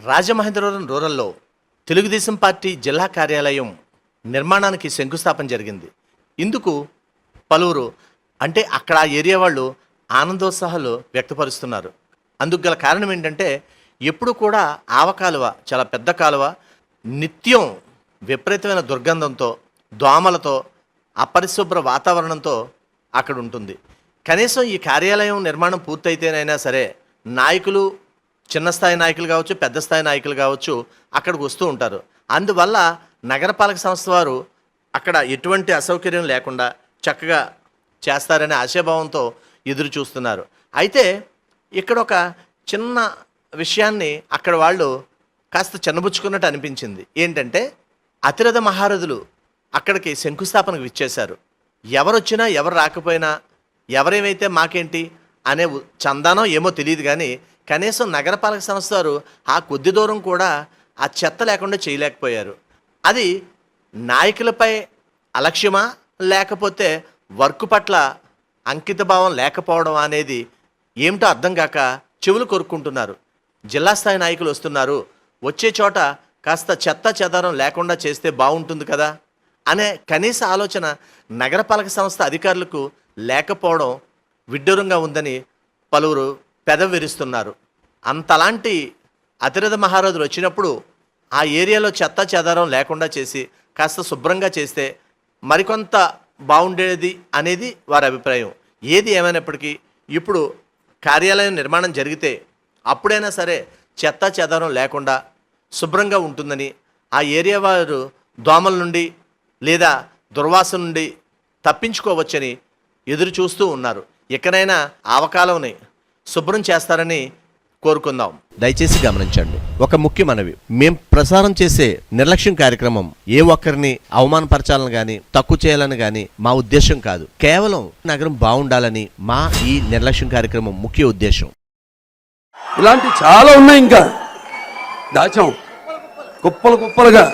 రాజమహేంద్రవరం రూరల్లో తెలుగుదేశం పార్టీ జిల్లా కార్యాలయం నిర్మాణానికి శంకుస్థాపన జరిగింది. ఇందుకు పలువురు అంటే అక్కడ ఆ ఏరియా వాళ్ళు ఆనందోత్సాహాలు వ్యక్తపరుస్తున్నారు. అందుకు గల కారణం ఏంటంటే ఎప్పుడు కూడా ఆవకాలువ చాలా పెద్ద కాలువ నిత్యం విపరీతమైన దుర్గంధంతో దోమలతో అపరిశుభ్ర వాతావరణంతో అక్కడ ఉంటుంది. కనీసం ఈ కార్యాలయం నిర్మాణం పూర్తయితేనైనా సరే నాయకులు చిన్న స్థాయి నాయకులు కావచ్చు, పెద్ద స్థాయి నాయకులు కావచ్చు అక్కడికి వస్తూ ఉంటారు. అందువల్ల నగరపాలక సంస్థ వారు అక్కడ ఎటువంటి అసౌకర్యం లేకుండా చక్కగా చేస్తారనే ఆశాభావంతో ఎదురు చూస్తున్నారు. అయితే ఇక్కడ ఒక చిన్న విషయాన్ని అక్కడ వాళ్ళు కాస్త చిన్నబుచ్చుకున్నట్టు అనిపించింది. ఏంటంటే అతిరథ మహారథులు అక్కడికి శంకుస్థాపనకు ఇచ్చేశారు. ఎవరొచ్చినా ఎవరు రాకపోయినా ఎవరేమైతే మాకేంటి అనే చందానో ఏమో తెలియదు, కానీ కనీసం నగరపాలక సంస్థ వారు ఆ కొద్ది దూరం కూడా ఆ చెత్త లేకుండా చేయలేకపోయారు. అది నాయకులపై అలక్ష్యమా లేకపోతే వర్క్ పట్ల అంకితభావం లేకపోవడం అనేది ఏమిటో అర్థం కాక చెవులు కొరుక్కుంటున్నారు. జిల్లా స్థాయి నాయకులు వస్తున్నారు, వచ్చే చోట కాస్త చెత్త చెదారం లేకుండా చేస్తే బాగుంటుంది కదా అనే కనీస ఆలోచన నగరపాలక సంస్థ అధికారులకు లేకపోవడం విడ్డూరంగా ఉందని పలువురు పెదవి విరుస్తున్నారు. అంతలాంటి అతిరథ మహారాజులు వచ్చినప్పుడు ఆ ఏరియాలో చెత్త చెదారం లేకుండా చేసి కాస్త శుభ్రంగా చేస్తే మరికొంత బాగుండేది అనేది వారి అభిప్రాయం. ఏది ఏమైనప్పటికీ ఇప్పుడు కార్యాలయం నిర్మాణం జరిగితే అప్పుడైనా సరే చెత్త చెదారం లేకుండా శుభ్రంగా ఉంటుందని ఆ ఏరియా వారు దోమల నుండి లేదా దుర్వాసన నుండి తప్పించుకోవచ్చని ఎదురు చూస్తూ ఉన్నారు. ఎక్కడైనా ఆవకాలంని శుభ్రం చేస్తారని కోరుకుందాం. దయచేసి గమనించండి, ఒక ముఖ్య మనవి, మేం ప్రసారం చేసే నిర్లక్ష్యం కార్యక్రమం ఏ ఒక్కరిని అవమానపరచాలని కానీ తక్కువ చేయాలని కానీ మా ఉద్దేశం కాదు. కేవలం నగరం బాగుండాలని మా ఈ నిర్లక్ష్యం కార్యక్రమం ముఖ్య ఉద్దేశం. ఇలాంటి చాలా ఉన్నాయి, ఇంకా దాచాం కుప్పలు కుప్పలుగా.